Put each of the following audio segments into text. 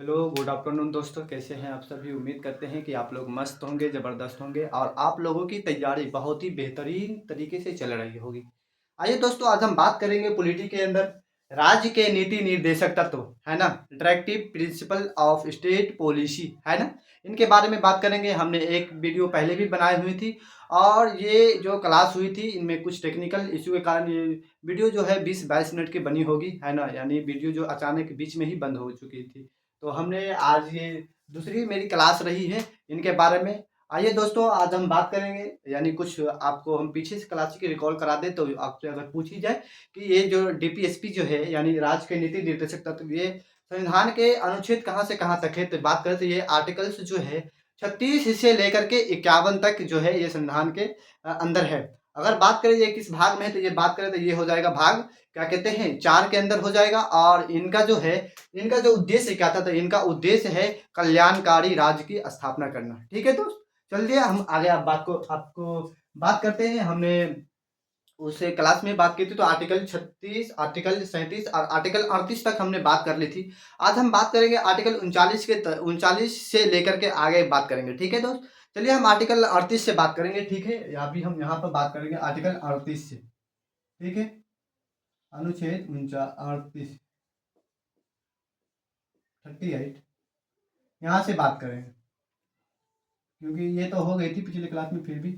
Hello good afternoon दोस्तों, कैसे हैं आप सभी। उम्मीद करते हैं कि आप लोग मस्त होंगे, ज़बरदस्त होंगे और आप लोगों की तैयारी बहुत ही बेहतरीन तरीके से चल रही होगी। आइए दोस्तों, आज हम बात करेंगे पॉलिटी के अंदर राज्य के नीति निर्देशक तत्व, है ना, directive principle of state policy, है ना। इनके बारे में बात करेंगे। हमने एक वीडियो पहले भी बनाई हुई थी और ये जो क्लास हुई थी इनमें कुछ टेक्निकल इशू के कारण ये वीडियो जो है 20-22 मिनट की बनी होगी, है ना। यानी वीडियो जो अचानक बीच में ही बंद हो चुकी थी, तो हमने आज ये दूसरी मेरी क्लास रही है इनके बारे में। आइए दोस्तों, आज हम बात करेंगे, यानी कुछ आपको हम पीछे से क्लास की रिकॉल करा दें तो आपसे अगर पूछी जाए कि ये जो डीपीएसपी जो है यानी राज्य के नीति निर्देशक तत्व, ये संविधान के अनुच्छेद कहाँ से कहाँ तक है, तो बात करें तो ये आर्टिकल्स जो है 36 से लेकर के 51 तक जो है ये संविधान के अंदर है। अगर बात करें ये किस भाग में है, तो ये बात करें तो ये हो जाएगा भाग क्या कहते हैं 4 के अंदर हो जाएगा। और इनका जो है, इनका जो उद्देश्य क्या था, तो इनका उद्देश्य है कल्याणकारी राज्य की स्थापना करना। ठीक है दोस्त, चलिए हम आगे आप बात को आपको बात करते हैं। हमने उसे क्लास में बात की थी तो आर्टिकल 36, आर्टिकल 37 और आर्टिकल 38 तक हमने बात कर ली थी। आज हम बात करेंगे आर्टिकल 39 के 39 से लेकर के आगे बात करेंगे। ठीक है दोस्त, चलिए हम आर्टिकल 38 से बात करेंगे। ठीक है, अभी हम यहाँ पर बात करेंगे आर्टिकल 38 से। ठीक है, अनुच्छेद 38 38 यहाँ से बात करेंगे, क्योंकि ये तो हो गई थी पिछले क्लास में, फिर भी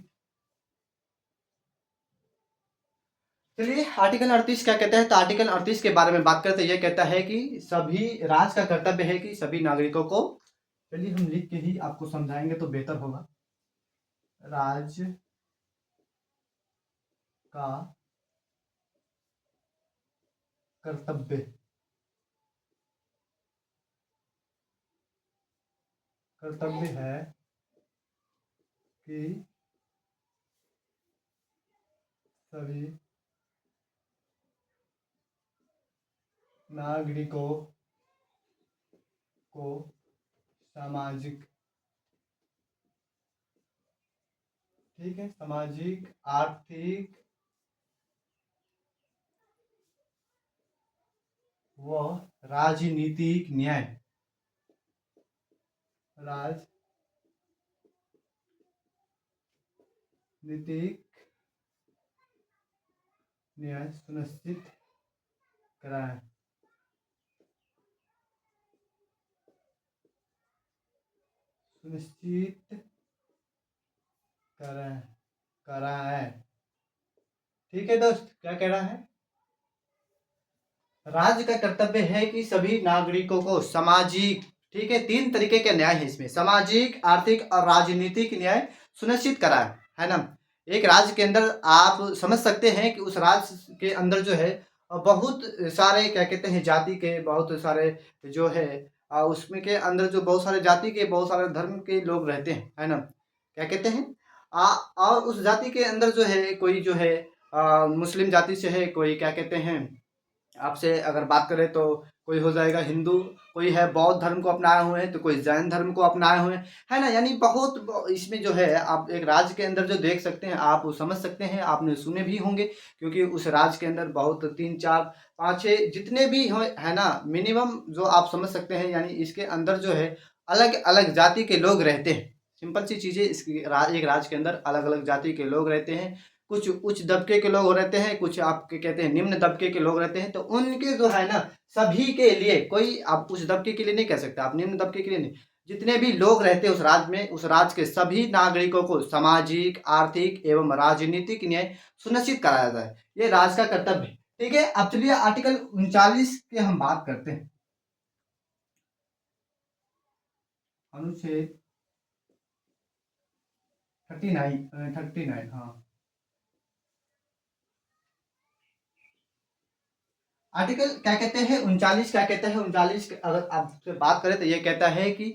चलिए आर्टिकल 38 क्या कहता है। तो आर्टिकल 38 के बारे में बात करते हैं। ये कहता है कि सभी राज्य का कर्तव्य है कि सभी नागरिकों को, चलिए हम लिख के ही आपको समझाएंगे तो बेहतर होगा। राज्य का कर्तव्य, कर्तव्य है कि सभी नागरिकों को सामाजिक, ठीक है, सामाजिक, आर्थिक व राजनीतिक न्याय, राजनीतिक न्याय सुनिश्चित कराएं। सुनिश्चित करें, कराएं। ठीक है दोस्त, क्या कह रहा है, राज्य का कर्तव्य है कि सभी नागरिकों को सामाजिक, ठीक है, 3 तरीके के न्याय है इसमें, सामाजिक, आर्थिक और राजनीतिक न्याय सुनिश्चित कराएं, है ना। एक राज्य के अंदर आप समझ सकते हैं कि उस राज्य के अंदर जो है बहुत सारे क्या कहते हैं जाति के, बहुत सारे जो है उसमें के अंदर जो बहुत सारे जाति के, बहुत सारे धर्म के लोग रहते हैं, है ना। क्या कहते हैं और उस जाति के अंदर जो है कोई जो है मुस्लिम जाति से है, कोई क्या कहते हैं आपसे अगर बात करें तो कोई हो जाएगा हिंदू, कोई है बौद्ध धर्म को अपनाए हुए हैं, तो कोई जैन धर्म को अपनाए हुए हैं, है ना। यानी बहुत इसमें जो है आप एक राज्य के अंदर जो देख सकते हैं, आप वो समझ सकते हैं, आपने सुने भी होंगे, क्योंकि उस राज्य के अंदर बहुत 3, 4, 5, 6 जितने भी हो, है ना, मिनिमम जो आप समझ सकते हैं। यानी इसके अंदर जो है अलग अलग जाति के लोग रहते हैं। सिंपल सी चीज़ें, एक राज्य के अंदर अलग अलग जाति के लोग रहते हैं। कुछ उच्च दबके के लोग रहते हैं, कुछ आपके कहते हैं निम्न दबके के लोग रहते हैं। तो उनके जो है ना, सभी के लिए, कोई आप उच्च दबके के लिए नहीं कह सकते, आप निम्न दबके के लिए नहीं, जितने भी लोग रहते हैं उस राज्य में, उस राज्य के सभी नागरिकों को सामाजिक, आर्थिक एवं राजनीतिक न्याय सुनिश्चित कराया जाए, ये राज्य का कर्तव्य है। ठीक है, अब चलिए आर्टिकल 39 के हम बात करते हैं। अनुच्छेद 39 हाँ, आर्टिकल क्या कहते हैं 39 क्या कहते हैं 39 अगर आपसे बात करें तो ये कहता है कि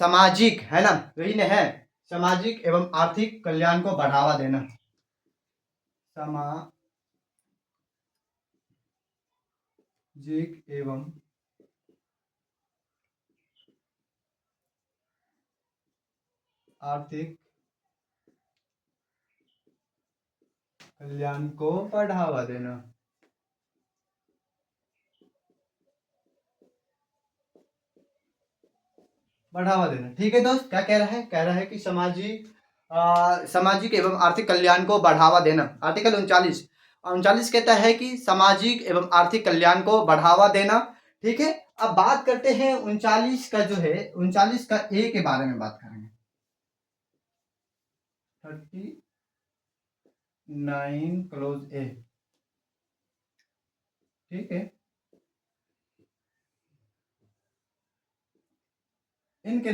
सामाजिक, है ना, यही न है, सामाजिक एवं आर्थिक कल्याण को बढ़ावा देना, सामाजिक एवं आर्थिक कल्याण को बढ़ावा देना। बढ़ावा देना। ठीक है दोस्त, क्या कह रहा है? कह रहा है कि सामाजिक एवं आर्थिक कल्याण को बढ़ावा देना। आर्टिकल 39 कहता है कि सामाजिक एवं आर्थिक कल्याण को बढ़ावा देना। ठीक है, अब बात करते हैं 39 का, जो है 39 का ए के बारे में बात करेंगे। 39 क्लोज ए। ठीक है, इनके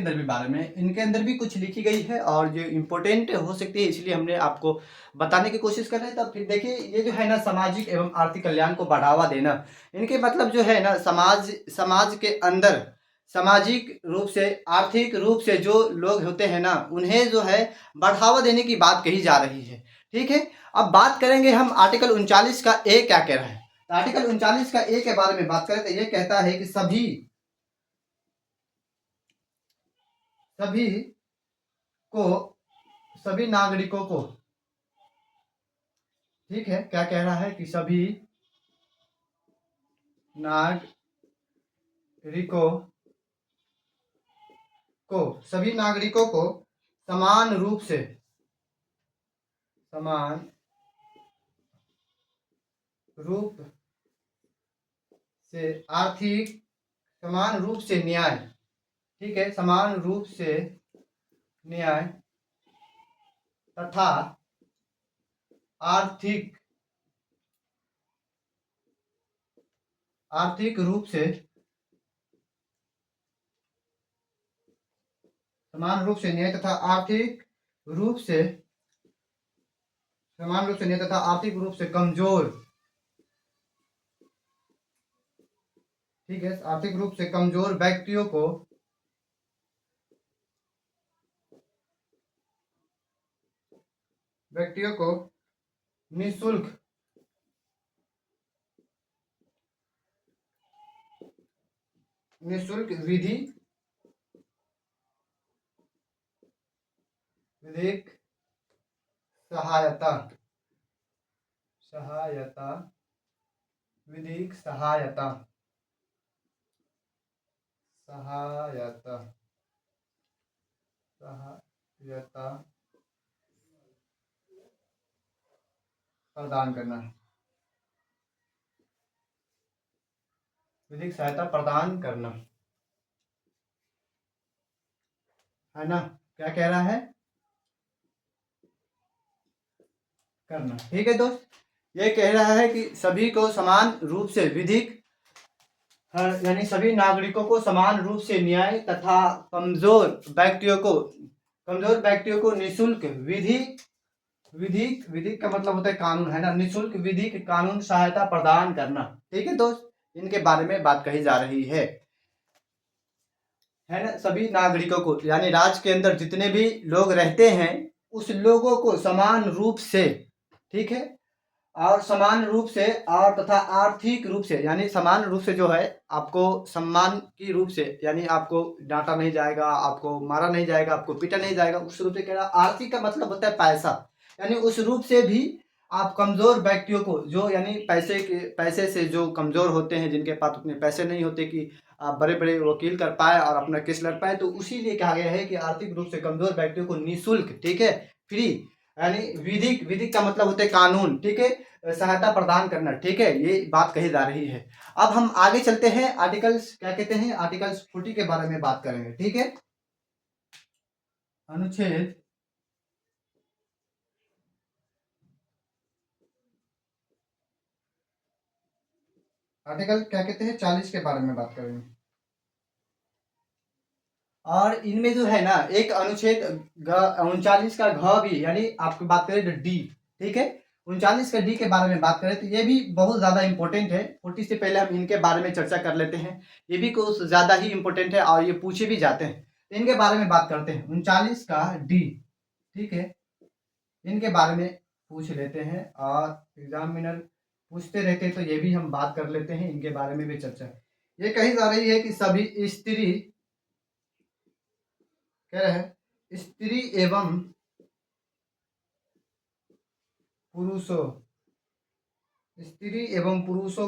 अंदर भी कुछ लिखी गई है और जो इम्पोर्टेंट हो सकती है, इसलिए हमने आपको बताने की कोशिश कर रहे हैं। तब फिर देखिए, ये जो है ना सामाजिक एवं आर्थिक कल्याण को बढ़ावा देना, इनके मतलब जो है ना समाज के अंदर सामाजिक रूप से, आर्थिक रूप से जो लोग होते हैं ना, उन्हें जो है बढ़ावा देने की बात कही जा रही है। ठीक है, अब बात करेंगे हम आर्टिकल 39 का ए क्या कह रहा है। तो आर्टिकल 39 का ए के बारे में बात करें तो ये कहता है कि सभी को सभी नागरिकों को, ठीक है, क्या कह रहा है कि नागरिकों सभी नागरिकों को समान रूप से आर्थिक, समान रूप से न्याय, ठीक है, समान रूप से न्याय तथा आर्थिक रूप से, समान रूप से न्याय तथा आर्थिक रूप से, समान रूप से न्याय तथा आर्थिक रूप से कमजोर, ठीक है, आर्थिक रूप से कमजोर व्यक्तियों को निःशुल्क विधिक सहायता विधिक सहायता प्रदान करना, विधिक सहायता प्रदान करना, है ना? क्या कह रहा है? करना। ठीक है दोस्त, ये कह रहा है कि सभी को समान रूप से विधिक, यानी सभी नागरिकों को समान रूप से न्याय तथा कमजोर व्यक्तियों को निःशुल्क विधिक का मतलब होता है कानून, है ना, निःशुल्क विधिक कानून सहायता प्रदान करना। ठीक है दोस्त, इनके बारे में बात कही जा रही है ना। सभी नागरिकों को, यानी राज्य के अंदर जितने भी लोग रहते हैं, उस लोगों को समान रूप से, ठीक है, और समान रूप से और तथा आर्थिक रूप से, यानी समान रूप से जो है आपको सम्मान की रूप से, यानी आपको डांटा नहीं जाएगा, आपको मारा नहीं जाएगा, आपको पीटा नहीं जाएगा, उस रूप से कह रहा। आर्थिक का मतलब होता है पैसा, यानी उस रूप से भी आप कमजोर व्यक्तियों को, जो यानी पैसे से जो कमजोर होते हैं, जिनके पास उतने पैसे नहीं होते कि आप बड़े बड़े वकील कर पाए और अपना केस लड़ पाए, तो उसी लिए कहा गया है कि आर्थिक रूप से कमजोर व्यक्तियों को निःशुल्क, ठीक है, फ्री, यानी विधिक का मतलब होता है कानून, ठीक है, सहायता प्रदान करना। ठीक है, ये बात कही जा रही है। अब हम आगे चलते हैं, आर्टिकल्स क्या कहते हैं, आर्टिकल्स 40 के बारे में बात करेंगे। ठीक है, अनुच्छेद आर्टिकल क्या कहते हैं 40 के बारे में बात करेंगे। और इनमें जो है ना एक अनुच्छेद 39 का घ भी, यानी आपकी बात करें तो डी, ठीक है, 39 का डी के बारे में बात करें तो ये भी बहुत ज्यादा इंपॉर्टेंट है। 40 से पहले हम इनके बारे में चर्चा कर लेते हैं, ये भी कुछ ज्यादा ही इंपॉर्टेंट है और ये पूछे भी जाते हैं, तो इनके बारे में बात करते हैं। 39 का डी, ठीक है, इनके बारे में पूछ लेते हैं और एग्जामिनर पूछते रहते हैं, तो ये भी हम बात कर लेते हैं, इनके बारे में भी चर्चा। ये कही जा रही है कि सभी कह रहे हैं स्त्री एवं पुरुषों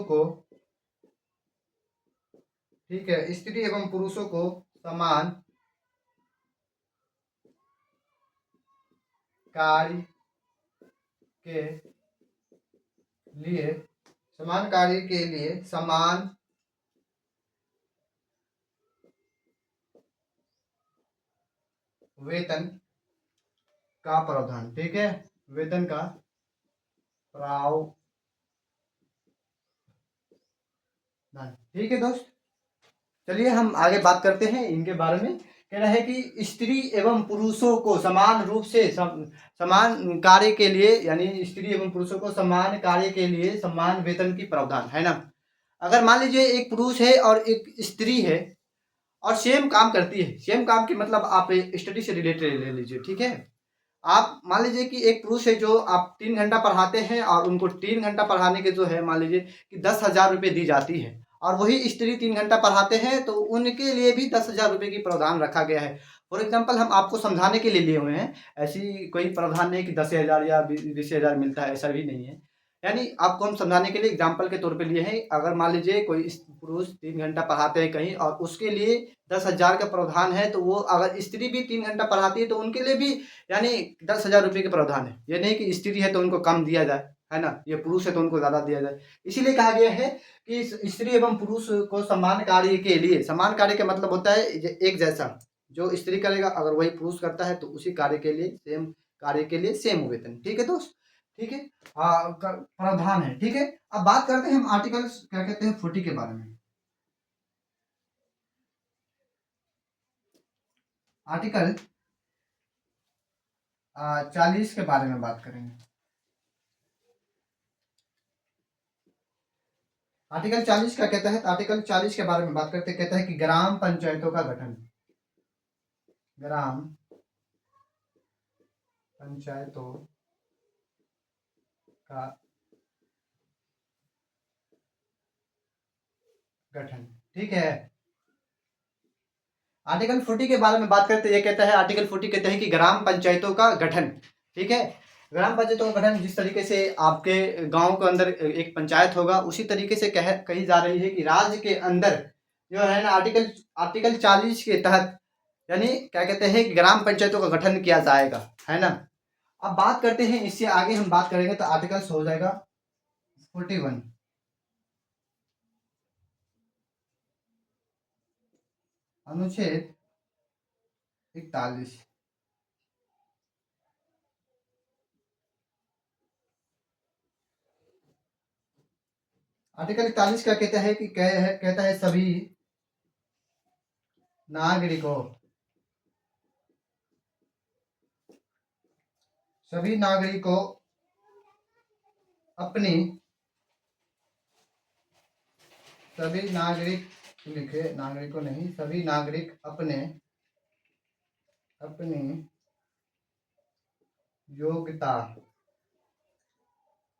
को, ठीक है, स्त्री एवं पुरुषों को समान कार्य के लिए समान कार्य के लिए समान वेतन का प्रावधान। ठीक है, वेतन का प्रावधान। ठीक है दोस्त, चलिए हम आगे बात करते हैं इनके बारे में। कह रहा है कि स्त्री एवं पुरुषों को समान रूप से समान कार्य के लिए, यानी स्त्री एवं पुरुषों को समान कार्य के लिए समान वेतन की प्रावधान है ना। अगर मान लीजिए एक पुरुष है और एक स्त्री है और सेम काम करती है, सेम काम की मतलब आप स्टडी से रिलेटेड ले लीजिए। ठीक है, आप मान लीजिए कि एक पुरुष है जो आप 3 घंटा पढ़ाते हैं और उनको 3 घंटा पढ़ाने के जो है मान लीजिए कि 10,000 रुपये दी जाती है, और वही स्त्री 3 घंटा पढ़ाते हैं तो उनके लिए भी 10,000 रुपये की प्रावधान रखा गया है। फॉर एग्जाम्पल हम आपको समझाने के लिए लिए हुए हैं, ऐसी कोई प्रावधान नहीं कि 10,000 या 20,000 मिलता है, ऐसा भी नहीं है। यानी आपको हम समझाने के लिए एग्जाम्पल के तौर पे लिए हैं। अगर मान लीजिए कोई पुरुष 3 घंटा पढ़ाते हैं कहीं और उसके लिए 10,000 का प्रावधान है, तो वो अगर स्त्री भी 3 घंटा पढ़ाती है तो उनके लिए भी यानी 10,000 रुपये के प्रावधान है। ये नहीं कि स्त्री है तो उनको कम दिया जाए, है ना, ये पुरुष है तो उनको ज़्यादा दिया जाए। इसीलिए कहा गया है कि स्त्री एवं पुरुष को समान कार्य के लिए, समान कार्य का मतलब होता है एक जैसा, जो स्त्री करेगा अगर वही पुरुष करता है तो उसी कार्य के लिए सेम, कार्य के लिए सेम वेतन। ठीक है दोस्त, ठीक है, प्रावधान है। ठीक है, अब बात करते हैं हम आर्टिकल क्या कहते हैं 40 के बारे में। आर्टिकल 40 के बारे में बात करेंगे। आर्टिकल 40 क्या कहता है, आर्टिकल 40 के बारे में बात करते कहता है कि ग्राम पंचायतों का गठन, ग्राम पंचायतों का गठन। ठीक है, आर्टिकल 40 के बारे में बात करते ये कहता है, आर्टिकल 40 कहता है कि ग्राम पंचायतों का गठन। ठीक है, ग्राम पंचायतों का गठन, जिस तरीके से आपके गांव के अंदर एक पंचायत होगा उसी तरीके से कही जा रही है कि राज्य के अंदर जो है ना आर्टिकल आर्टिकल 40 के तहत यानी क्या कहते हैं कि ग्राम पंचायतों का गठन किया जाएगा, है ना। अब बात करते हैं, इससे आगे हम बात करेंगे तो आर्टिकल्स हो जाएगा 41, अनुच्छेद 41। आर्टिकल 41 का कहता है कि कहता है नागरिकों सभी नागरिकों अपनी, सभी नागरिक लिखे, नागरिकों नहीं, सभी नागरिक अपने अपनी योग्यता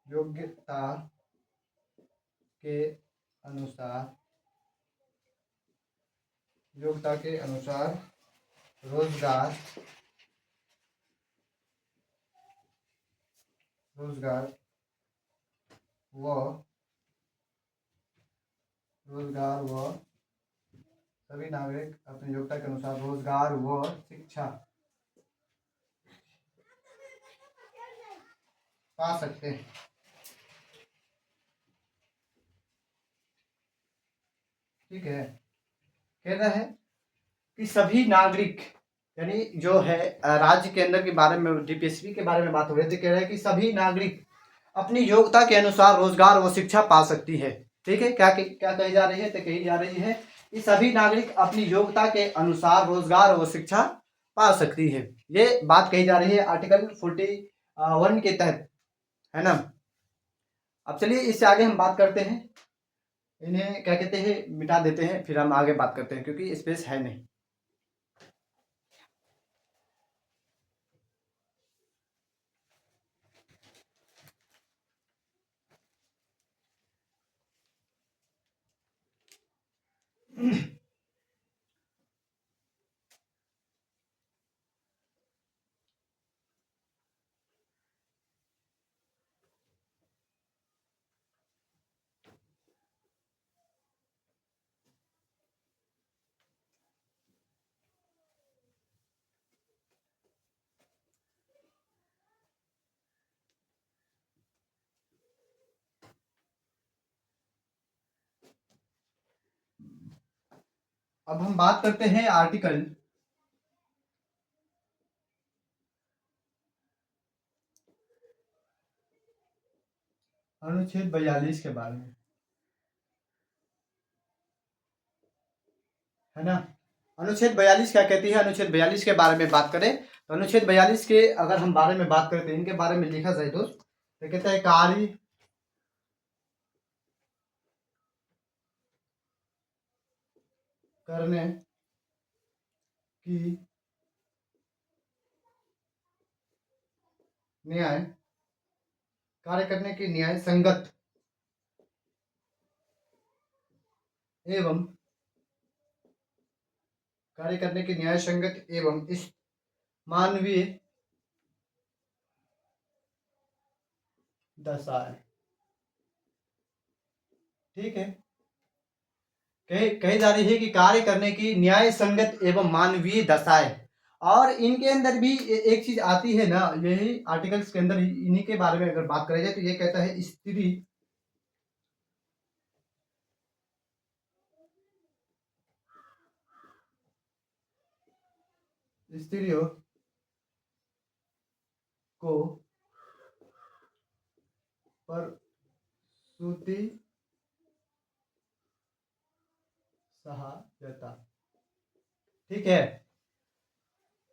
योग्यता के अनुसार योग्यता के अनुसार रोजगार रोजगार व रोजगार व सभी नागरिक अपनी योग्यता के अनुसार रोजगार व शिक्षा पा सकते हैं। ठीक है, कह रहा है कि सभी नागरिक यानी जो है राज्य के अंदर के बारे में डीपीएसपी के बारे में बात हो रही थी, कह रहा है कि सभी नागरिक अपनी योग्यता के अनुसार रोजगार व शिक्षा पा सकती है। ठीक है, क्या क्या कही जा रही है, तो कही जा रही है कि सभी नागरिक अपनी योग्यता के अनुसार रोजगार व शिक्षा पा सकती है। ये बात कही जा रही है आर्टिकल 41 के तहत, है ना। अब चलिए इससे आगे हम बात करते हैं, इन्हें क्या कहते हैं मिटा देते हैं, फिर हम आगे बात करते हैं क्योंकि स्पेस है नहीं। अब हम बात करते हैं आर्टिकल अनुच्छेद 42 के बारे में, है ना। अनुच्छेद 42 क्या कहती है? अनुच्छेद 42 के बारे में बात करें तो अनुच्छेद 42 के अगर हम बारे में बात करें तो इनके बारे में लिखा जाए दोस्त, तो कहता है कार्य करने की न्याय, कार्य करने की न्याय संगत एवं कार्य करने की न्याय संगत एवं इस मानवीय दशा है। ठीक है, कही जा रही है कि कार्य करने की न्याय संगत एवं मानवीय दशाएं, और इनके अंदर भी एक चीज आती है ना, यही आर्टिकल्स के अंदर इन्हीं के बारे में अगर बात करें जाए तो ये कहता है स्त्री स्त्रियों को प्रसूति सहायता। ठीक है,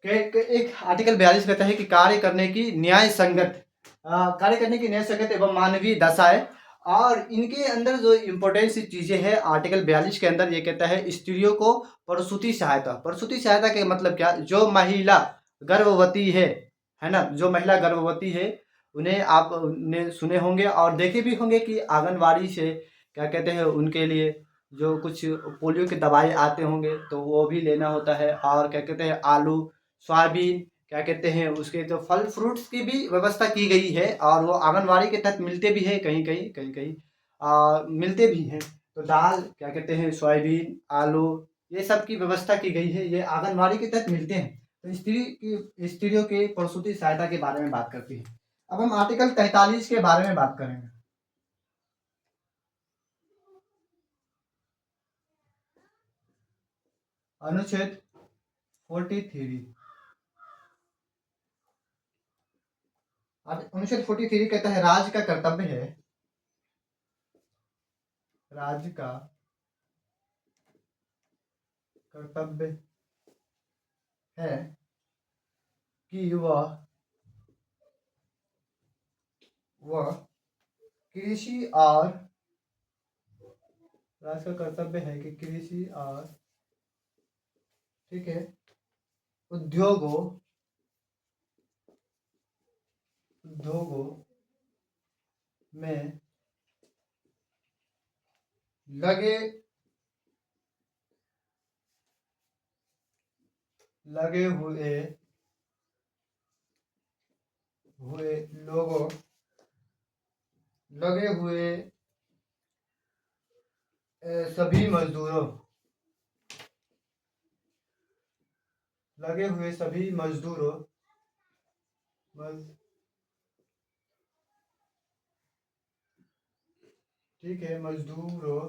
एक आर्टिकल 42 कहता है कि कार्य करने की न्याय संगत, कार्य करने की न्याय संगत एवं मानवीय दशाएं, और इनके अंदर जो इम्पोर्टेंट सी चीजें हैं आर्टिकल 42 के अंदर ये कहता है स्त्रियों को प्रसूति सहायता। प्रसूति सहायता के मतलब क्या? जो महिला गर्भवती है ना, जो महिला गर्भवती है उन्हें आपने सुने होंगे और देखे भी होंगे कि आंगनवाड़ी से क्या कहते हैं उनके लिए जो कुछ पोलियो के दवाई आते होंगे तो वो भी लेना होता है, और क्या कहते हैं आलू सोयाबीन क्या कहते हैं उसके जो फल फ्रूट्स की भी व्यवस्था की गई है, और वो आंगनवाड़ी के तहत मिलते भी हैं, कहीं कहीं कहीं कहीं मिलते भी हैं। तो दाल क्या कहते हैं सोयाबीन आलू ये सब की व्यवस्था की गई है, ये आंगनवाड़ी के तहत मिलते हैं। तो स्त्रियों के प्रसूति सहायता के बारे में बात करती है। अब हम आर्टिकल 43 के बारे में बात करेंगे। अनुच्छेद 43, अनुच्छेद 43 कहता है राज्य का कर्तव्य है, राज्य का कर्तव्य है कि वह कृषि और राज्य का कर्तव्य है कि कृषि और ठीक है उद्योगों में लगे लगे हुए हुए लोगों लगे हुए सभी मजदूरों लगे हुए सभी मजदूरों ठीक है मजदूरों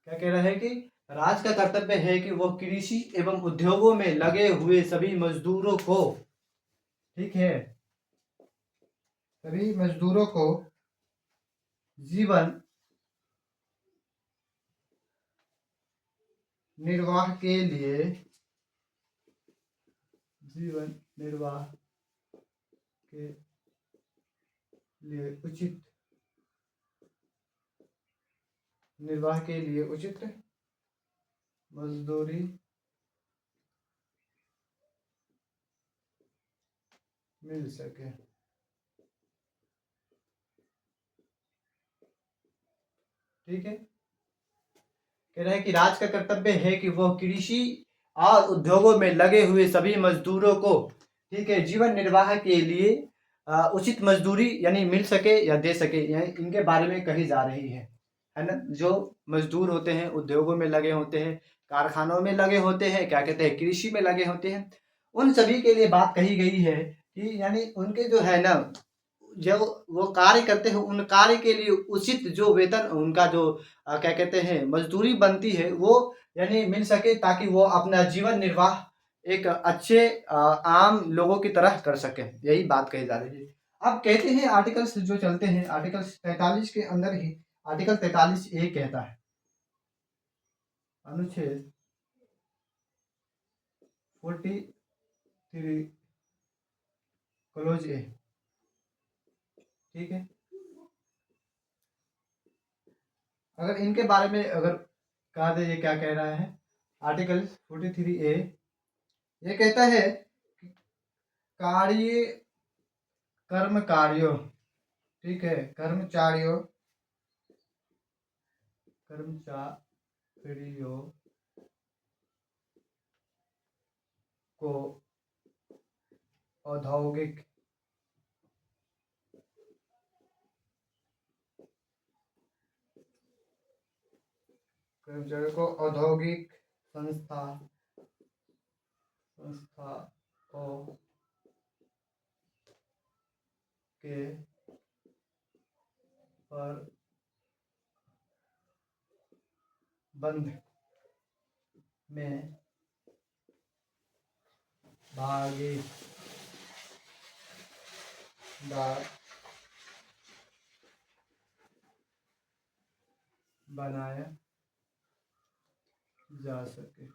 क्या कह रहा है कि राज्य का कर्तव्य है कि वह कृषि एवं उद्योगों में लगे हुए सभी मजदूरों को ठीक है सभी मजदूरों को जीवन निर्वाह के लिए जीवन निर्वाह के लिए उचित निर्वाह के लिए उचित मजदूरी मिल सके। ठीक है, कह रहा है कि राज्य का कर्तव्य है कि वह कृषि और उद्योगों में लगे हुए सभी मजदूरों को ठीक है जीवन निर्वाह के लिए उचित मजदूरी यानी मिल सके या दे सके, यानी इनके बारे में कही जा रही है ना। जो मजदूर होते हैं उद्योगों में लगे होते हैं, कारखानों में लगे होते हैं, क्या कहते हैं कृषि में लगे होते हैं, उन सभी के लिए बात कही गई है कि यानी उनके जो है ना जो वो कार्य करते हैं उन कार्य के लिए उचित जो वेतन उनका जो क्या कहते हैं मजदूरी बनती है वो यानी मिल सके, ताकि वो अपना जीवन निर्वाह एक अच्छे आम लोगों की तरह कर सकें, यही बात कही जा रही है। अब कहते हैं आर्टिकल्स जो चलते हैं, आर्टिकल 43 के अंदर ही आर्टिकल 43 ए कहता है, अनुच्छेद 43 क्लोज ए, ठीक है। अगर इनके बारे में अगर कहा जाए ये क्या कह रहा है, आर्टिकल 43 ए ये कहता है कि कार्य कर्मकारियों, ठीक है, कर्मचारियों कर्मचारियों को औद्योगिक कर्मचारियों को औद्योगिक संस्थाओं के प्रबंध में भागीदार बनाया जा सके,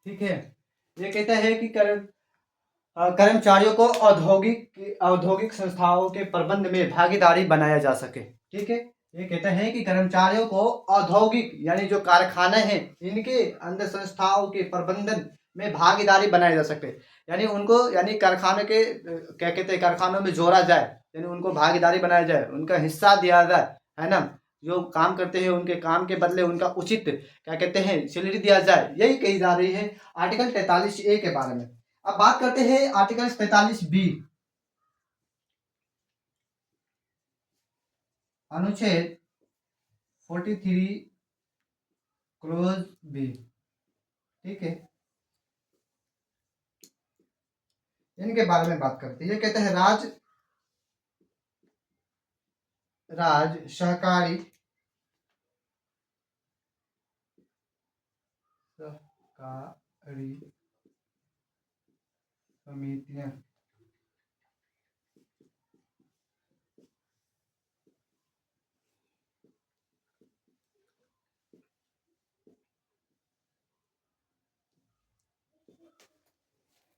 ठीक है। ये कहता है कि कर्मचारियों को औद्योगिक संस्थाओं के प्रबंध में भागीदारी बनाया जा सके, ठीक है। ये कहता है कि कर्मचारियों को औद्योगिक यानी जो कारखाने हैं इनके अंदर संस्थाओं के प्रबंधन में भागीदारी बनाया जा सके, यानी उनको यानी कारखाने के क्या कहते हैं कारखानों में जोड़ा जाए, यानी उनको भागीदारी बनाया जाए, उनका हिस्सा दिया जाए, है ना। जो काम करते हैं उनके काम के बदले उनका उचित क्या कहते हैं सैलरी दिया जाए, यही कही जा रही है आर्टिकल 43 ए के बारे में। अब बात करते हैं आर्टिकल 45 बी, अनुच्छेद 43 क्लोज बी, ठीक है। इनके बारे में बात करते हैं। ये कहते हैं राज्य सहकारी समितियां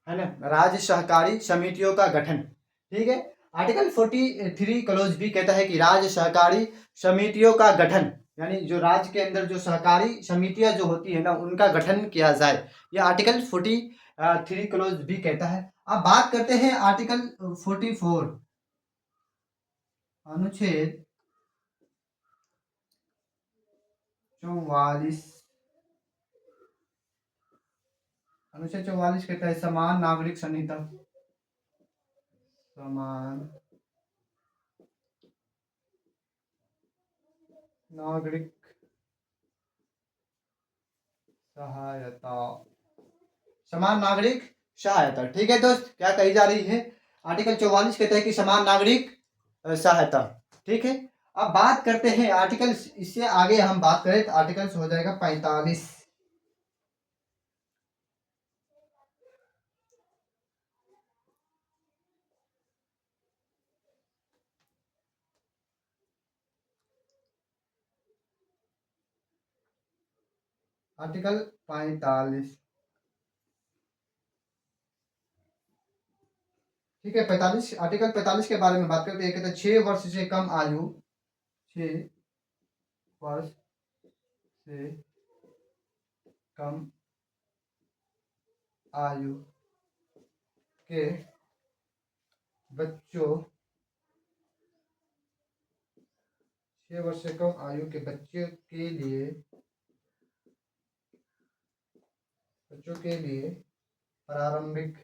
है ना, राज्य सहकारी समितियों का गठन, ठीक है। आर्टिकल 43 क्लोज बी कहता है कि राज्य सहकारी समितियों का गठन, यानी जो राज्य के अंदर जो सहकारी समितियां जो होती है ना उनका गठन किया जाए, ये आर्टिकल 43 क्लोज बी कहता है। अब बात करते हैं आर्टिकल 44, अनुच्छेद 44, अनुच्छेद 44 कहता है समान नागरिक संहिता, समान नागरिक सहायता, समान नागरिक सहायता, ठीक है दोस्त, क्या कही जा रही है, आर्टिकल 44 कहता है कि समान नागरिक सहायता, ठीक है। अब बात करते हैं आर्टिकल, इससे आगे हम बात करें तो आर्टिकल हो जाएगा 45, आर्टिकल 45, ठीक है। 45 आर्टिकल 45 के बारे में बात करते हैं, कहते हैं 6 वर्ष से कम आयु, 6 वर्ष से कम आयु के बच्चों, 6 वर्ष से कम आयु के बच्चों के लिए प्रारंभिक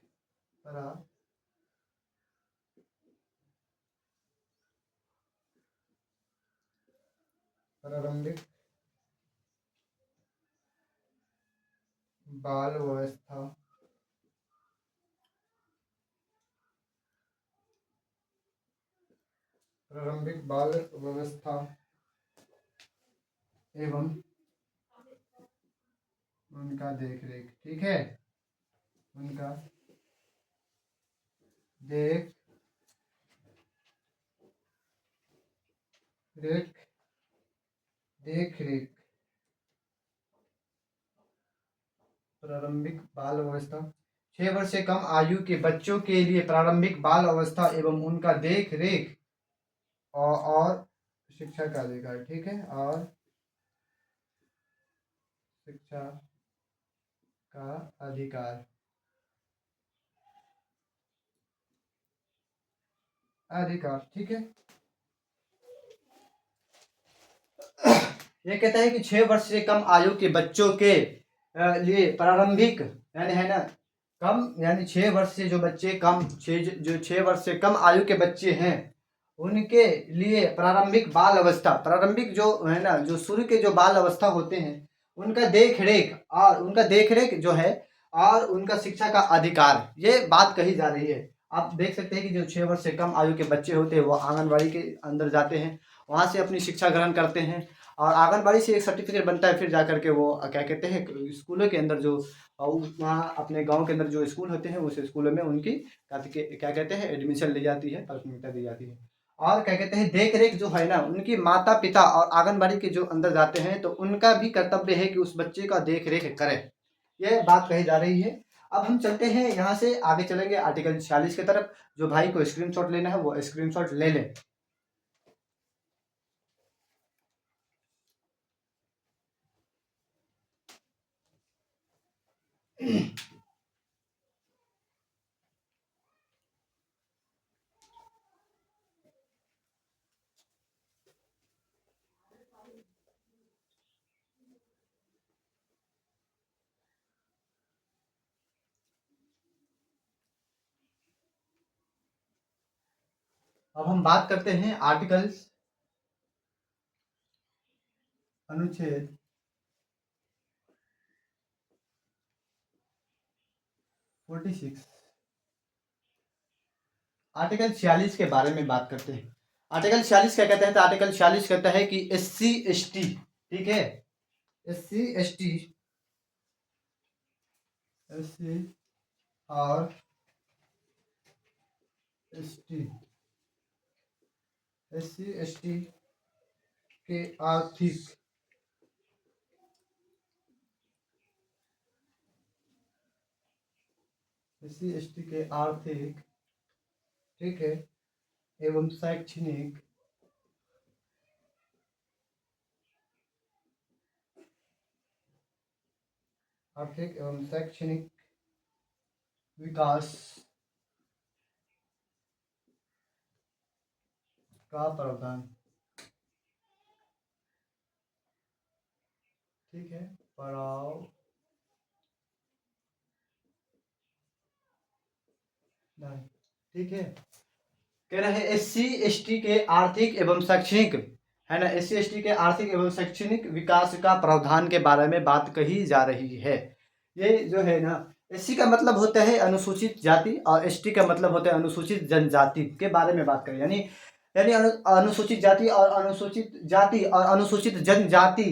प्रारंभिक बाल व्यवस्था प्रारंभिक बाल अवस्था एवं उनका देख रेख। ठीक है, उनका देख रेख, देख रेख। प्रारंभिक बाल अवस्था 6 वर्ष से कम आयु के बच्चों के लिए प्रारंभिक बाल अवस्था एवं उनका देख रेख और शिक्षा का अधिकार। ठीक है, और शिक्षा का अधिकार, अधिकार। ठीक है, ये कहता है कि 6 वर्ष से कम आयु के बच्चों के लिए प्रारंभिक, यानी है ना, कम यानी 6 वर्ष से जो बच्चे कम जो 6 वर्ष से कम आयु के बच्चे हैं उनके लिए प्रारंभिक बाल अवस्था, प्रारंभिक जो है ना, जो शुरू के जो बाल अवस्था होते हैं उनका देख रेख, और उनका देख रेख जो है और उनका शिक्षा का अधिकार, ये बात कही जा रही है। आप देख सकते हैं कि जो 6 वर्ष से कम आयु के बच्चे होते हैं वो आंगनबाड़ी के अंदर जाते हैं, वहाँ से अपनी शिक्षा ग्रहण करते हैं और आंगनबाड़ी से एक सर्टिफिकेट बनता है, फिर जा करके वो क्या कहते हैं स्कूलों के अंदर जो वहाँ अपने गांव के अंदर जो स्कूल होते हैं उस स्कूलों में उनकी क्या कहते हैं एडमिशन ली जाती है, प्राथमिकता दी जाती है। और क्या कहते हैं देख रेख जो है ना, उनकी माता पिता और आंगनबाड़ी के जो अंदर जाते हैं तो उनका भी कर्तव्य है कि उस बच्चे का देख रेख करें, यह बात कही जा रही है। अब हम चलते हैं यहाँ से आगे चलेंगे आर्टिकल 46 की तरफ। जो भाई को स्क्रीनशॉट लेना है वो स्क्रीनशॉट ले लें। अब हम बात करते हैं आर्टिकल्स, अनुच्छेद 46, आर्टिकल 46 के बारे में बात करते हैं। आर्टिकल 46 क्या कहता है? तो आर्टिकल 46 कहता है कि SC ST, ठीक है, SC ST, SC और ST, SC ST के आर्थिक, SC ST के आर्थिक, ठीक है, एवं शैक्षणिक, आर्थिक एवं शैक्षणिक विकास का प्रावधान। ठीक है, प्रावधान, ठीक है, कह रहे हैं SC ST के आर्थिक एवं शैक्षणिक, है ना, SC ST के आर्थिक एवं शैक्षणिक विकास का प्रावधान के बारे में बात कही जा रही है। ये जो है ना, SC का मतलब होता है अनुसूचित जाति और ST का मतलब होता है अनुसूचित जनजाति के बारे में बात करें, यानी यानी अनुसूचित जाति और अनुसूचित जनजाति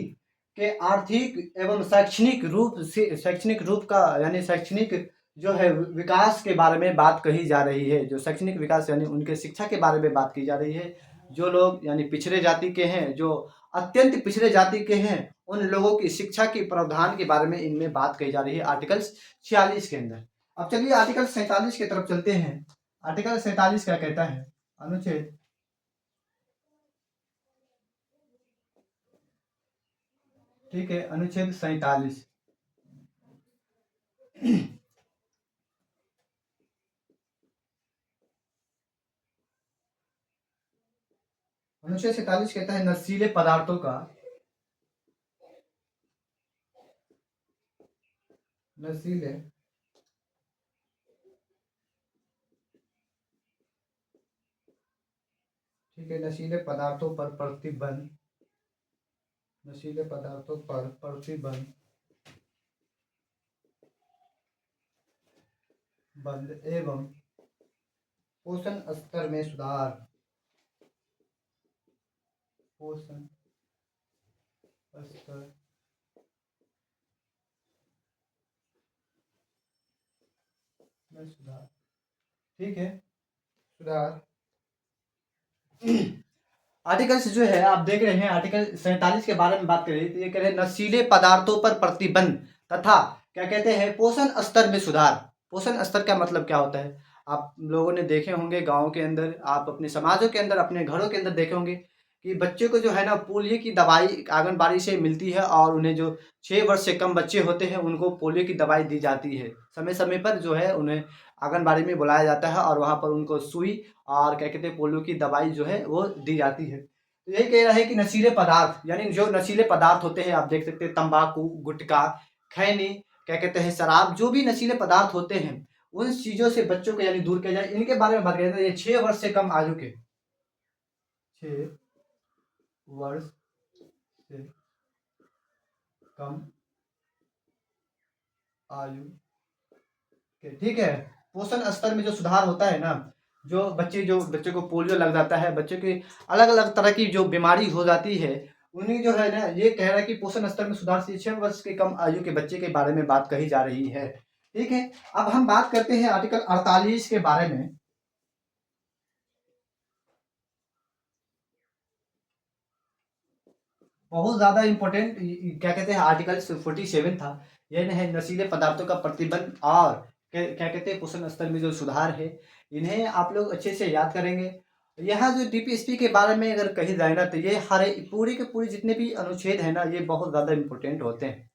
के आर्थिक एवं शैक्षणिक रूप से, शैक्षणिक रूप का यानी शैक्षणिक जो है विकास के बारे में बात कही जा रही है। जो शैक्षणिक विकास यानी उनके शिक्षा के बारे में बात की जा रही है। जो लोग यानी पिछड़े जाति के हैं, जो अत्यंत पिछड़े जाति के हैं, उन लोगों की शिक्षा के प्रावधान के बारे में इनमें बात कही जा रही है आर्टिकल 46 के अंदर। अब चलिए आर्टिकल 47 की तरफ चलते हैं। आर्टिकल 47 क्या कहता है? अनुच्छेद, ठीक है, अनुच्छेद 47, अनुच्छेद 47 कहता है नशीले पदार्थों का, नशीले ठीक है, नशीले पदार्थों पर प्रतिबंध, नशीले पदार्थों पर प्रतिबंध बंद एवं पोषण स्तर में सुधार, पोषण स्तर में सुधार। ठीक है, सुधार। आर्टिकल जो है आप देख रहे हैं, आर्टिकल 47 के बारे में बात कर रही है। तो ये कह रहे हैं नशीले पदार्थों पर प्रतिबंध तथा क्या कहते हैं पोषण स्तर में सुधार। पोषण स्तर का मतलब क्या होता है? आप लोगों ने देखे होंगे गांव के अंदर, आप अपने समाजों के अंदर, अपने घरों के अंदर देखे होंगे कि बच्चे को जो है ना पोलियो की दवाई आंगनबाड़ी से मिलती है, और उन्हें जो 6 वर्ष से कम बच्चे होते हैं उनको पोलियो की दवाई दी जाती है। समय समय पर जो है उन्हें आंगनबाड़ी में बुलाया जाता है और वहाँ पर उनको सुई और क्या कहते हैं पोलियो की दवाई जो है वो दी जाती है। तो यही कह रहा है कि नशीले पदार्थ, यानी जो नशीले पदार्थ होते हैं आप देख सकते हैं, तंबाकू, गुटखा, खैनी, क्या कहते हैं शराब, जो भी नशीले पदार्थ होते हैं उन चीज़ों से बच्चों को यानी दूर किया जाए। इनके बारे में बात करें तो ये 6 वर्ष से कम आयु के, 6 वर्ष से कम आयु के, ठीक है। पोषण स्तर में जो सुधार होता है ना, जो बच्चे को पोलियो लग जाता है, बच्चे की अलग अलग तरह की जो बीमारी हो जाती है, उन्हें जो है ना ये कह रहा है कि पोषण स्तर में सुधार से 6 वर्ष के कम आयु के बच्चे के बारे में बात कही जा रही है। ठीक है, अब हम बात करते हैं आर्टिकल 48 के बारे में। बहुत ज्यादा इंपॉर्टेंट क्या कहते हैं आर्टिकल 47 था। यह है नशीले पदार्थों का प्रतिबंध और क्या कहते हैं पोषण स्तर में जो सुधार है, इन्हें आप लोग अच्छे से याद करेंगे। यहाँ जो डीपीएसपी के बारे में अगर कही जाए ना, तो ये हर पूरी के पूरी जितने भी अनुच्छेद है ना, ये बहुत ज़्यादा इम्पोर्टेंट होते हैं।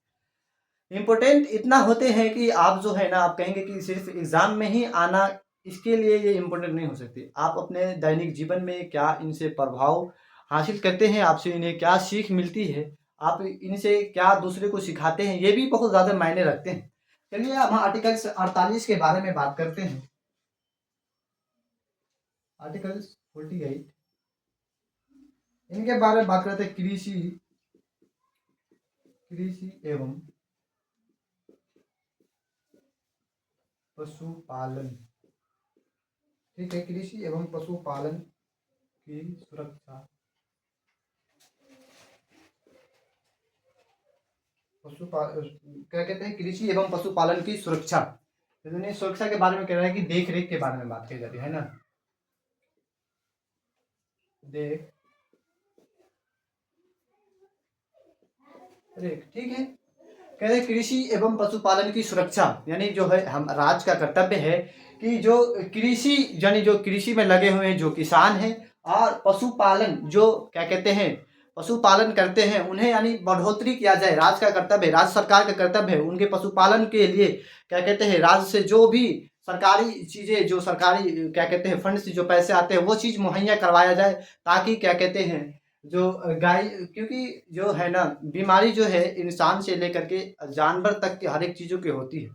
इम्पोर्टेंट इतना होते हैं कि आप जो है ना, आप कहेंगे कि सिर्फ एग्ज़ाम में ही आना, इसके लिए ये इम्पोर्टेंट नहीं हो सकती। आप अपने दैनिक जीवन में क्या इनसे प्रभाव हासिल करते हैं, आपसे इन्हें क्या सीख मिलती है, आप इनसे क्या दूसरे को सिखाते हैं, ये भी बहुत ज़्यादा मायने रखते हैं। चलिए अब हम आर्टिकल 48 के बारे में बात करते हैं। आर्टिकल 48 इनके बारे में बात करते हैं। कृषि एवं पशुपालन। ठीक है, कृषि एवं पशुपालन की सुरक्षा। क्या कहते हैं कृषि एवं पशुपालन की सुरक्षा। सुरक्षा के बारे में कह रहा है कि देख रेख के बारे में बात की जाती है ना, देख रेख। ठीक है, कह रहे कृषि एवं पशुपालन की सुरक्षा, यानी जो है हम राज्य का कर्तव्य है कि जो कृषि यानी जो कृषि में लगे हुए हैं जो किसान हैं, और पशुपालन जो क्या कहते हैं पशुपालन करते हैं, उन्हें यानी बढ़ोतरी किया जाए। राज्य का कर्तव्य है, राज्य सरकार का कर्तव्य है उनके पशुपालन के लिए क्या कहते हैं राज्य से जो भी सरकारी चीज़ें, जो सरकारी क्या कहते हैं फंड से जो पैसे आते हैं वो चीज़ मुहैया करवाया जाए, ताकि क्या कहते हैं जो गाय, क्योंकि जो है ना बीमारी जो है इंसान से लेकर के जानवर तक की हर एक चीज़ों की होती है।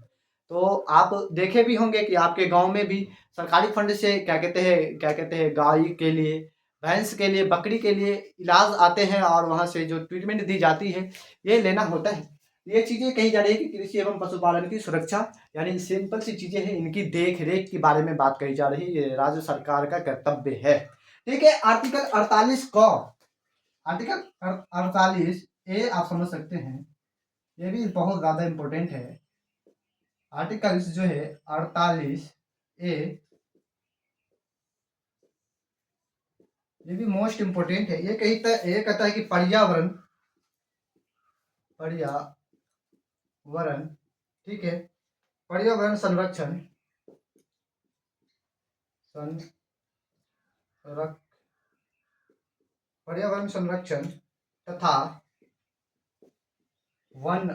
तो आप देखे भी होंगे कि आपके गांव में भी सरकारी फंड से क्या कहते हैं गाय के लिए, भैंस के लिए, बकरी के लिए इलाज आते हैं, और वहां से जो ट्रीटमेंट दी जाती है ये लेना होता है। ये चीज़ें कही जा रही है कि कृषि एवं पशुपालन की सुरक्षा, यानी सिंपल सी चीज़ें हैं, इनकी देख रेख के बारे में बात कही जा रही है, ये राज्य सरकार का कर्तव्य है। ठीक है, आर्टिकल 48 को, आर्टिकल 48 ए आप समझ सकते हैं, ये भी बहुत ज़्यादा इम्पोर्टेंट है। आर्टिकल्स जो है 48 ए, ये भी मोस्ट इम्पोर्टेंट है। ये कहता है कि पर्यावरण, ठीक है, पर्यावरण संरक्षण पर्यावरण संरक्षण तथा वन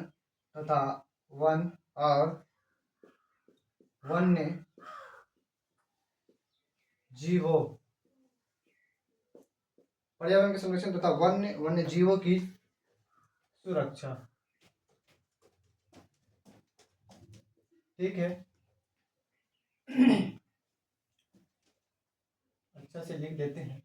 और वन्य जीवों, पर्यावरण के संरक्षण तथा वन्य जीवों की सुरक्षा। ठीक है, अच्छा से लिख देते हैं।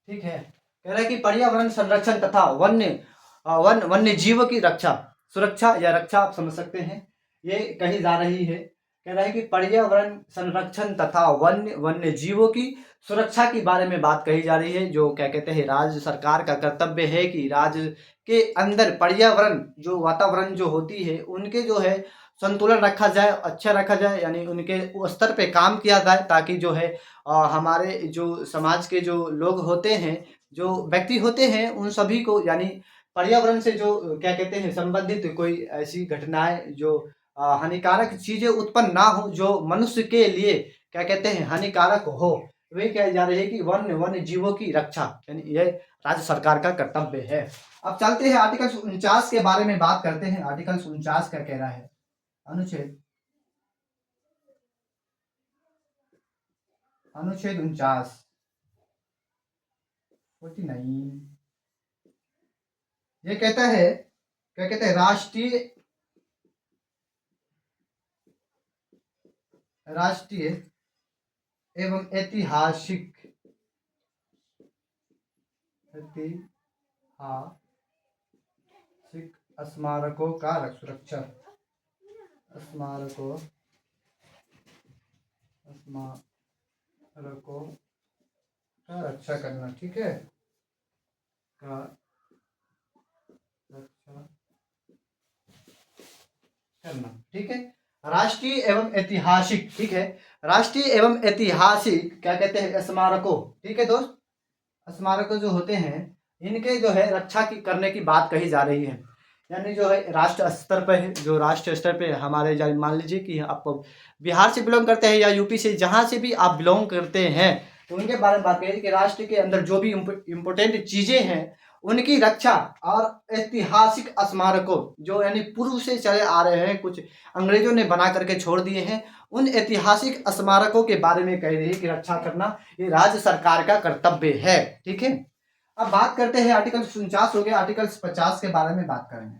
ठीक है, कह रहा है कि पर्यावरण संरक्षण तथा वन्य जीवों की रक्षा, सुरक्षा या रक्षा आप समझ सकते हैं, ये कही जा रही है। कह रहा है कि पर्यावरण संरक्षण तथा वन्य जीवों की सुरक्षा के बारे में बात कही जा रही है। जो क्या कहते हैं, राज्य सरकार का कर्तव्य है कि राज्य के अंदर पर्यावरण जो वातावरण जो होती है उनके जो है संतुलन रखा जाए, अच्छा रखा जाए, यानी उनके स्तर पे काम किया जाए, ताकि जो है हमारे जो समाज के जो लोग होते हैं, जो व्यक्ति होते हैं, उन सभी को यानी पर्यावरण से जो क्या कहते हैं संबंधित कोई ऐसी घटनाएं जो हानिकारक चीजें उत्पन्न ना हो, जो मनुष्य के लिए क्या कहते हैं हानिकारक हो, वे कही जा रही है कि वन्य जीवों की रक्षा, यानी यह राज्य सरकार का कर्तव्य है। अब चलते हैं आर्टिकल 49 के बारे में बात करते हैं। आर्टिकल 49 क्या कह रहा है? अनुच्छेद 49, 49, ये कहता है, क्या कहते हैं, राष्ट्रीय एवं ऐतिहासिक स्मारकों का सुरक्षा, स्मारकों का रक्षा करना, ठीक है, का रक्षा करना, ठीक है। राष्ट्रीय एवं ऐतिहासिक, ठीक है, राष्ट्रीय एवं ऐतिहासिक क्या कहते हैं स्मारकों, ठीक है दोस्त, स्मारकों जो होते हैं इनके जो है रक्षा की करने की बात कही जा रही है। यानी जो है राष्ट्र स्तर पर है, जो राष्ट्र स्तर पे हमारे मान लीजिए कि आप बिहार से बिलोंग करते हैं या यूपी से, जहाँ से भी आप बिलोंग करते हैं, तो उनके बारे में बात करिए कि राष्ट्र के अंदर जो भी इम्पोर्टेंट चीजें हैं उनकी रक्षा, और ऐतिहासिक स्मारकों जो यानी पूर्व से चले आ रहे हैं, कुछ अंग्रेजों ने बना करके छोड़ दिए हैं, उन ऐतिहासिक स्मारकों के बारे में कह रही है कि रक्षा करना ये राज्य सरकार का कर्तव्य है, ठीक है। अब बात करते हैं, आर्टिकल 49 हो गया, आर्टिकल 50 के बारे में बात करेंगे।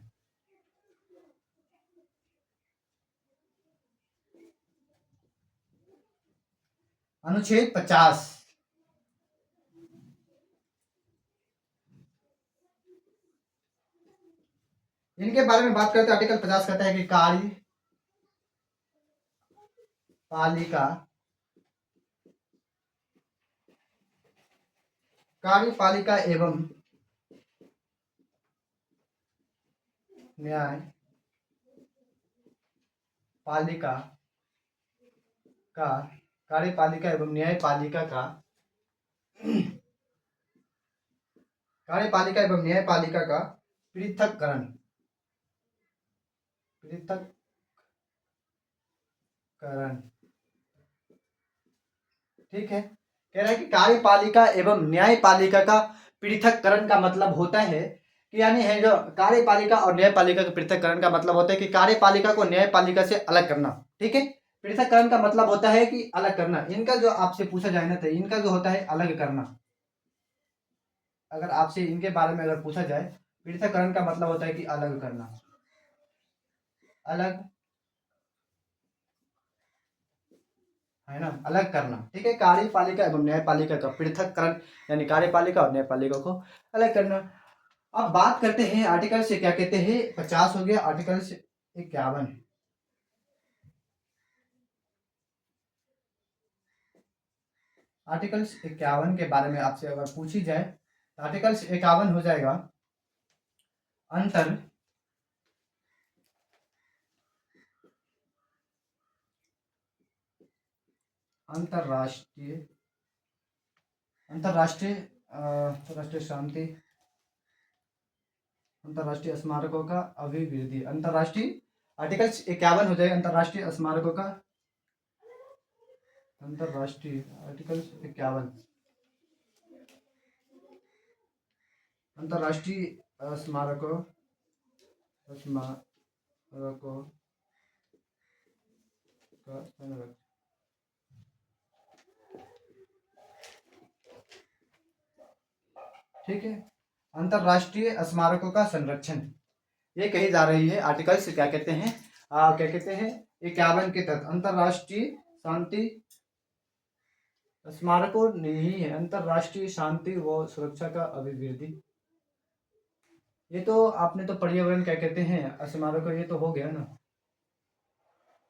अनुच्छेद 50, इनके बारे में बात करते हैं। आर्टिकल 50 कहता है कि कार्यपालिका कार्यपालिका एवं न्याय पालिका का कार्यपालिका एवं न्यायपालिका का कार्यपालिका एवं न्यायपालिका का पृथक्करण ठीक है। कह रहा है कि कार्यपालिका एवं न्यायपालिका का पृथक्करण का मतलब होता है कि यानी है जो कार्यपालिका और न्यायपालिका के पृथक्करण का मतलब होता है कि कार्यपालिका को न्यायपालिका से अलग करना, ठीक है। पृथक्करण का मतलब होता है कि अलग करना, इनका जो आपसे पूछा जाए ना तो इनका जो होता है अलग करना। अगर आपसे इनके बारे में अगर पूछा जाए, पृथक्करण का मतलब होता है कि अलग करना, अलग है ना, अलग करना, ठीक है। कार्यपालिका एवं न्यायपालिका का पृथक्करण, यानी कार्यपालिका और न्यायपालिका को अलग करना। अब बात करते हैं आर्टिकल से, क्या कहते हैं, 50 हो गया, आर्टिकल से 51, आर्टिकल 51 के बारे में आपसे अगर पूछी जाए तो आर्टिकल 51 हो जाएगा अंतर अंतरराष्ट्रीय अंतरराष्ट्रीय अंतरराष्ट्रीय शांति, अंतरराष्ट्रीय स्मारकों का अभिवृद्धि, अंतरराष्ट्रीय, आर्टिकल 51 हो जाएगा अंतरराष्ट्रीय स्मारकों का, अंतरराष्ट्रीय आर्टिकल 51 अंतरराष्ट्रीय स्मारकों स्मारकों का संरक्षण, ठीक है। अंतरराष्ट्रीय स्मारकों का संरक्षण ये कही जा रही है आर्टिकल से, क्या कहते हैं, क्या कहते हैं 51 के तहत अंतरराष्ट्रीय शांति स्मारकों नहीं है, अंतरराष्ट्रीय शांति व सुरक्षा का अभिवृद्धि। ये तो आपने तो पर्यावरण क्या कहते हैं स्मारकों, ये तो हो गया ना।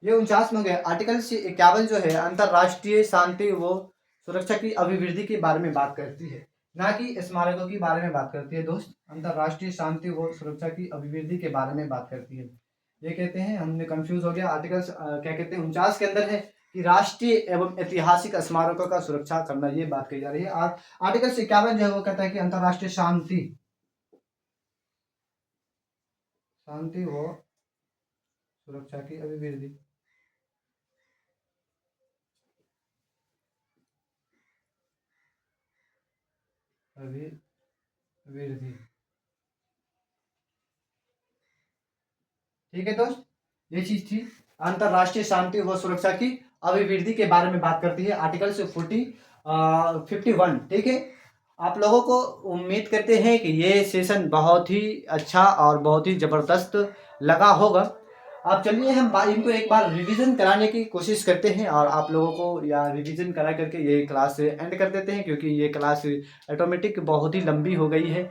ये 49 में हो गया। आर्टिकल 51 जो है अंतरराष्ट्रीय शांति व सुरक्षा की अभिवृद्धि के बारे में बात करती है, ना कि स्मारकों के बारे में बात करती है दोस्त। अंतरराष्ट्रीय शांति व सुरक्षा की अभिवृद्धि के बारे में बात करती है। ये कहते हैं, हमने कंफ्यूज हो गया। आर्टिकल क्या कहते हैं 49 के अंदर है कि राष्ट्रीय एवं ऐतिहासिक स्मारकों का सुरक्षा करना, ये बात कही जा रही है। आर्टिकल 51 जो है वो कहता है कि अंतरराष्ट्रीय शांति व सुरक्षा की अभिवृद्धि। ठीक है दोस्त, ये चीज थी। अंतरराष्ट्रीय शांति व सुरक्षा की अभिवृद्धि के बारे में बात करती है आर्टिकल से 51। ठीक है, आप लोगों को उम्मीद करते हैं कि ये सेशन बहुत ही अच्छा और बहुत ही ज़बरदस्त लगा होगा। अब चलिए हम इनको एक बार रिवीजन कराने की कोशिश करते हैं और आप लोगों को या रिवीजन करा करके ये क्लास एंड कर देते हैं, क्योंकि ये क्लास ऑटोमेटिक बहुत ही लंबी हो गई है।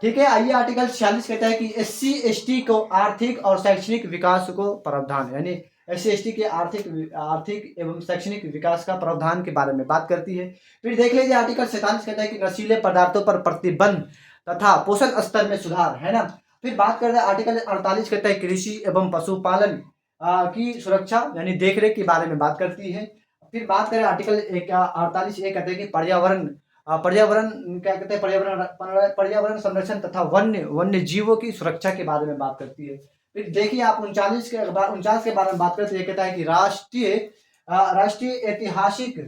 ठीक है, आइए। आर्टिकल 46 कहता है कि SC/ST को आर्थिक और शैक्षणिक विकास को प्रावधान, यानी SC/ST के आर्थिक एवं शैक्षणिक विकास का प्रावधान के बारे में बात करती है। फिर देख लीजिए आर्टिकल 47 कहता है कि नशीले पदार्थों पर प्रतिबंध तथा पोषण स्तर में सुधार, है ना। फिर बात करते हैं आर्टिकल 48 कहता है कृषि एवं पशुपालन की सुरक्षा यानी देखरेख के बारे में बात करती है। फिर बात करें आर्टिकल 48 कहते हैं कि पर्यावरण क्या कहते हैं, पर्यावरण संरक्षण तथा वन्य जीवों की सुरक्षा के बारे में बात करती है। फिर देखिए आप 49 के बारे में बात करते हैं। कहता है कि राष्ट्रीय ऐतिहासिक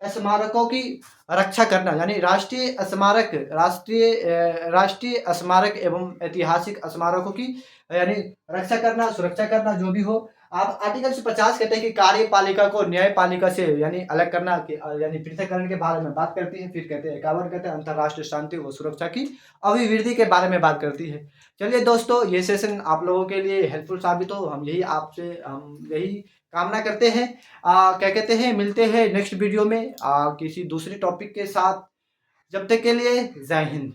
स्मारकों की रक्षा करना, यानी राष्ट्रीय स्मारक एवं ऐतिहासिक स्मारकों की यानी रक्षा करना, सुरक्षा करना, जो भी हो। आप आर्टिकल 50 कहते हैं कि कार्यपालिका को न्यायपालिका से यानी अलग करना, यानी पृथककरण के बारे में बात करती है। फिर कहते हैं 51 कहते हैं अंतरराष्ट्रीय शांति व सुरक्षा की अभिवृद्धि के बारे में बात करती है। चलिए दोस्तों, ये सेशन आप लोगों के लिए हेल्पफुल साबित हो, हम यही कामना करते हैं। क्या कहते हैं, मिलते हैं नेक्स्ट वीडियो में किसी दूसरे टॉपिक के साथ। जब तक के लिए जय हिंद।